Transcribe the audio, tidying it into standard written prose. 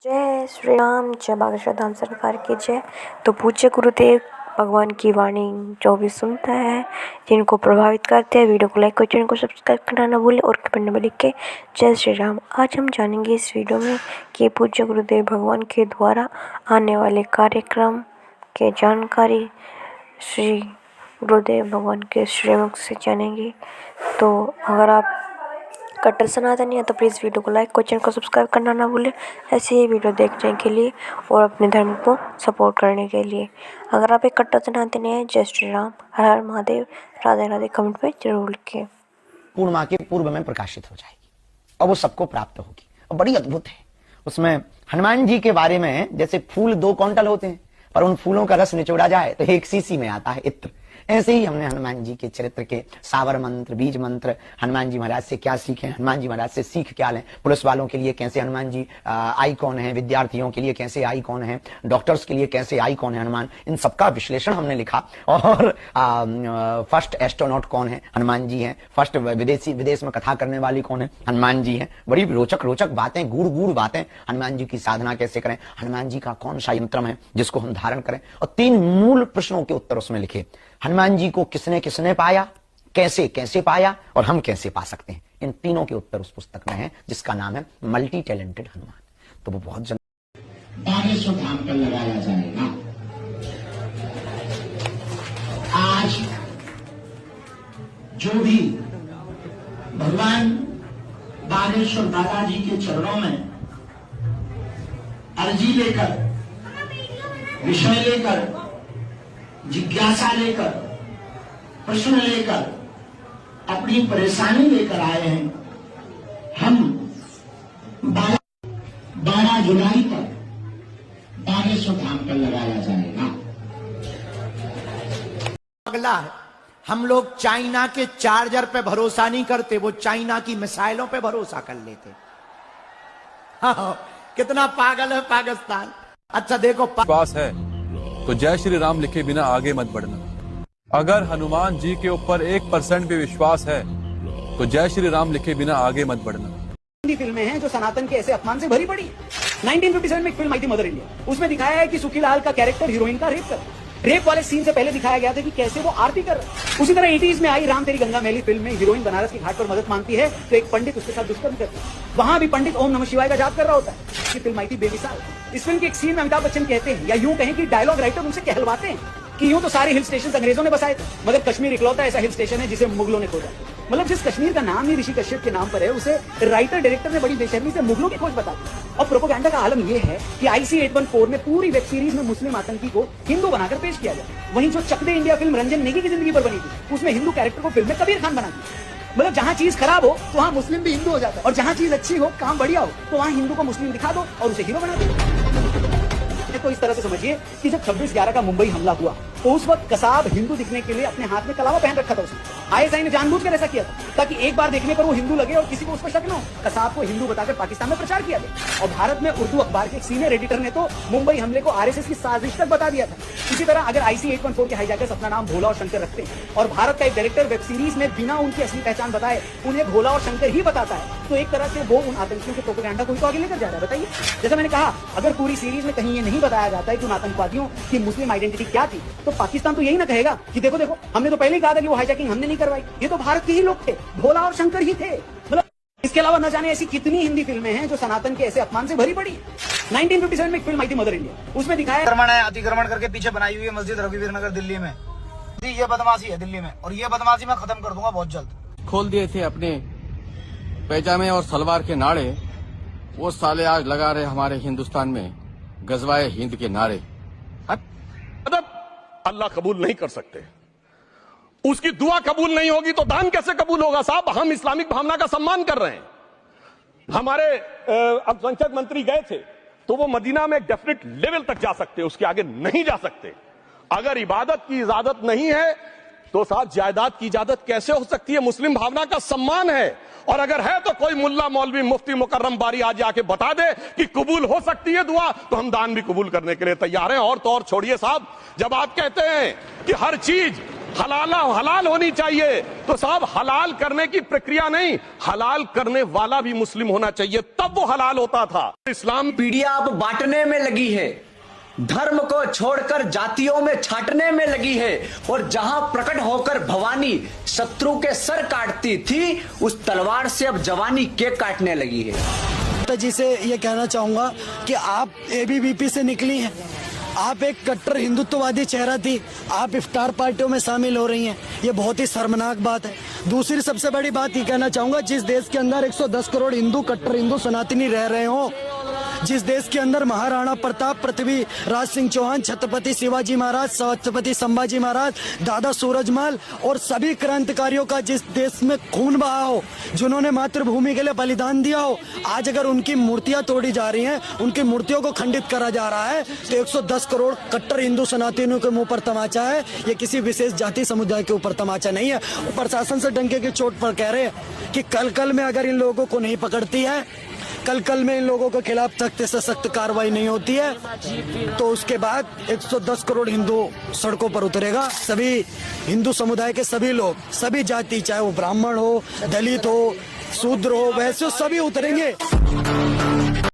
जय श्री राम, जय बागेश्वर धाम सरकार की जय। तो पूज्य गुरुदेव भगवान की वाणी जो भी सुनता है, जिनको प्रभावित करते हैं, वीडियो को लाइक करो, चैनल को सब्सक्राइब करना ना भूलें और कमेंट में लिख के जय श्री राम। आज हम जानेंगे इस वीडियो में कि पूज्य गुरुदेव भगवान के द्वारा आने वाले कार्यक्रम के जानकारी श्री गुरुदेव भगवान के श्रीमुख से जानेंगे। तो अगर आप कट्टर सनातनी है तो प्लीज़ वीडियो को लाइक, चैनल को सब्सक्राइब करना ना भूलें, ऐसे ही वीडियो देखने के लिए और अपने धर्म को सपोर्ट करने के लिए। अगर आप एक कट्टर सनातनी हैं, जय श्री राम, हर हर महादेव, राधे राधे कमेंट में जरूर लिखें। पूर्णिमा के पूर्व में प्रकाशित हो जाएगी और वो सबको प्राप्त होगी और बड़ी अद्भुत है। उसमें हनुमान जी के बारे में जैसे फूल 2 क्विंटल होते हैं पर उन फूलों का रस निचोड़ा जाए तो 1 सीसी में आता है इत्र। ऐसे ही हमने हनुमान जी के चरित्र के सावर मंत्र, बीज मंत्र, हनुमान जी महाराज से क्या सीखें, हनुमान जी महाराज से सीख क्या लें, पुलिस वालों के लिए कैसे हनुमान जी आइकॉन है, विद्यार्थियों के लिए कैसे आइकॉन है, डॉक्टर्स के लिए कैसे आइकॉन है हनुमान, इन सबका विश्लेषण हमने लिखा। और फर्स्ट एस्ट्रोनॉट कौन है, हनुमान जी हैं। फर्स्ट विदेश में कथा करने वाली कौन है, हनुमान जी हैं। बड़ी रोचक बातें, गूढ़ बातें, हनुमान जी की साधना कैसे करें, हनुमान जी का कौन सा यंत्र है जिसको हम धारण करें, और 3 मूल प्रश्नों के उत्तर उसमें लिखे। हनुमान जी को किसने किसने पाया, कैसे कैसे पाया और हम कैसे पा सकते हैं, इन तीनों के उत्तर उस पुस्तक में है, जिसका नाम है मल्टी टैलेंटेड हनुमान। तो वो बहुत बागेश्वर धाम पर लगाया जाएगा। आज जो भी भगवान बागेश्वर बालाजी के चरणों में अर्जी लेकर, विषय लेकर, जिज्ञासा लेकर, प्रश्न लेकर, अपनी परेशानी लेकर आए हैं, हम 12 जुलाई पर बागेश्वर धाम पर लगाया जाएगा। अगला है, हम लोग चाइना के चार्जर पे भरोसा नहीं करते, वो चाइना की मिसाइलों पे भरोसा कर लेते। हाँ, कितना पागल है पाकिस्तान। अच्छा देखो, विश्वास है तो जय श्री राम लिखे बिना आगे मत बढ़ना। अगर हनुमान जी के ऊपर 1% भी विश्वास है तो जय श्री राम लिखे बिना आगे मत बढ़ना। हिंदी फिल्में हैं जो सनातन के ऐसे अपमान से भरी पड़ी है। 1957 में एक फिल्म आई थी मदर इंडिया, उसमें दिखाया है कि सुखीलाल का कैरेक्टर हीरोइन का रेप कर, रेप वाले सीन से पहले दिखाया गया था कि कैसे वो आरती कर रहा है। उसी तरह 80s में आई राम तेरी गंगा मैली फिल्म में हीरोइन बनारस की घाट पर मदद मांगती है तो एक पंडित उसके साथ दुष्कर्म करता है। वहां भी पंडित ओम नमः शिवाय का जाप कर रहा होता है। ये फिल्म आई थी बेमिसाल। इस फिल्म के एक सीन में अमिताभ बच्चन कहते हैं, या यूं कहें कि डायलॉग राइटर उनसे कहलवाते हैं कि यूं तो सारे हिल स्टेशन अंग्रेजों ने बसाए थे, मगर कश्मीर इकलौता ऐसा हिल स्टेशन है जिसे मुगलों ने खोजा। मतलब जिस कश्मीर का नाम ही ऋषि कश्यप के नाम पर है, उसे राइटर डायरेक्टर ने बड़ी बेशर्मी से मुगलों की खोज बता दी। और प्रोपेगेंडा का आलम यह है कि IC 814 में पूरी वेब सीरीज में मुस्लिम आतंकी को हिंदू बनाकर पेश किया गया। वहीं जो चक दे इंडिया फिल्म रंजन नेगी की जिंदगी पर बनी थी, उसमें हिंदू कैरेक्टर को फिल्म में कबीर खान बना दिया। मतलब जहां चीज खराब हो तो वहां मुस्लिम भी हिंदू हो जाता है, और जहां चीज अच्छी हो, काम बढ़िया हो, तो वहां हिंदू को मुस्लिम दिखा दो और उसे हीरो बना दो। तो इस तरह से समझिए कि जब 26/11 का मुंबई हमला हुआ तो उस वक्त कसाब हिंदू दिखने के लिए अपने हाथ में कलावा पहन रखा था उसने। ISI ने जानबूझकर ऐसा किया था ताकि एक बार देखने पर वो हिंदू लगे और किसी को उस पर शक न हो। कसाब को हिंदू बताकर पाकिस्तान में प्रचार किया गया, और भारत में उर्दू अखबार के एक सीनियर एडिटर ने तो मुंबई हमले को RSS की साजिश तक बता दिया था। इसी तरह अगर IC 814 के हाईजैकर्स अपना नाम भोला और शंकर रखते हैं और भारत का एक डायरेक्टर वेब सीरीज में बिना उनकी असली पहचान बताए उन्हें भोला और शंकर ही बताता है, तो एक तरह से वो उन आतंकियों के प्रोपेगेंडा को आगे लेकर जा रहा है। बताइए, जैसा मैंने कहा, अगर पूरी सीरीज में कहीं ये नहीं बताया जाता है कि उन आतंकवादियों की मुस्लिम आइडेंटिटी क्या थी, तो पाकिस्तान तो यही ना कहेगा कि देखो देखो, हमने तो पहले ही कहा था कि वो हाईजैकिंग हमने नहीं करवाई, ये तो भारत के ही लोग थे, भोला और शंकर ही थे। मतलब इसके अलावा न जाने ऐसी कितनी हिंदी फिल्में हैं जो सनातन के ऐसे अपमान से भरी पड़ी है। 1957 में एक फिल्म आई थी मदर इंडिया, उसमें दिखाया अतिक्रमण करके पीछे बनाई हुई है मस्जिद रघुवीर नगर दिल्ली में। ये बदमाशी है दिल्ली में, और ये बदमाशी मैं खत्म कर दूंगा बहुत जल्द। खोल दिए थे अपने पैजामे और सलवार के नाड़े, वो साले आज लगा रहे हमारे हिंदुस्तान में गजवाए हिंद के नारे। अल्लाह कबूल नहीं कर सकते, उसकी दुआ कबूल नहीं होगी तो दान कैसे कबूल होगा साहब। हम इस्लामिक भावना का सम्मान कर रहे हैं। हमारे अल्पसंख्यक मंत्री गए थे तो वो मदीना में डेफिनेट लेवल तक जा सकते, उसके आगे नहीं जा सकते। अगर इबादत की इजाजत नहीं है तो साथ जायदाद की इजाजत कैसे हो सकती है। मुस्लिम भावना का सम्मान है, और अगर है तो कोई मुल्ला मौलवी मुफ्ती मुकर्रम बारी आज आके बता दे कि कबूल हो सकती है दुआ, तो हम दान भी कबूल करने के लिए तैयार हैं। और तो और छोड़िए साहब, जब आप कहते हैं कि हर चीज हलाल होनी चाहिए। तो साहब हलाल करने की प्रक्रिया नहीं, हलाल करने वाला भी मुस्लिम होना चाहिए, तब वो हलाल होता था। इस्लाम पीढ़ियां अब बांटने में लगी है, धर्म को छोड़कर जातियों में छांटने में लगी है, और जहां प्रकट होकर भवानी शत्रु के सर काटती थी, उस तलवार से अब जवानी केक काटने लगी है। जी से ये कहना चाहूंगा कि आप एबीवीपी से निकली हैं, आप एक कट्टर हिंदुत्ववादी चेहरा थी, आप इफ्तार पार्टियों में शामिल हो रही हैं, ये बहुत ही शर्मनाक बात है। दूसरी सबसे बड़ी बात ये कहना चाहूंगा, जिस देश के अंदर 110 करोड़ हिंदू, कट्टर हिंदू सनातनी रह रहे हो, जिस देश के अंदर महाराणा प्रताप, पृथ्वी राज सिंह चौहान, छत्रपति शिवाजी महाराज, छत्रपति संभाजी महाराज, दादा सूरजमल और सभी क्रांतिकारियों का जिस देश में खून बहा हो, जिन्होंने मातृभूमि के लिए बलिदान दिया हो, आज अगर उनकी मूर्तियां तोड़ी जा रही हैं, उनकी मूर्तियों को खंडित करा जा रहा है, तो 110 करोड़ कट्टर हिंदू सनातनियों के मुंह पर तमाचा है। ये किसी विशेष जाति समुदाय के ऊपर तमाचा नहीं है। प्रशासन से डंके की चोट पर कह रहे हैं कि कल में अगर इन लोगों को नहीं पकड़ती है, कल में इन लोगों के खिलाफ सख्त से सख्त कार्रवाई नहीं होती है, तो उसके बाद 110 करोड़ हिंदू सड़कों पर उतरेगा। सभी हिंदू समुदाय के सभी लोग, सभी जाति, चाहे वो ब्राह्मण हो, दलित हो, शूद्र हो, वैश्य हो, सभी उतरेंगे।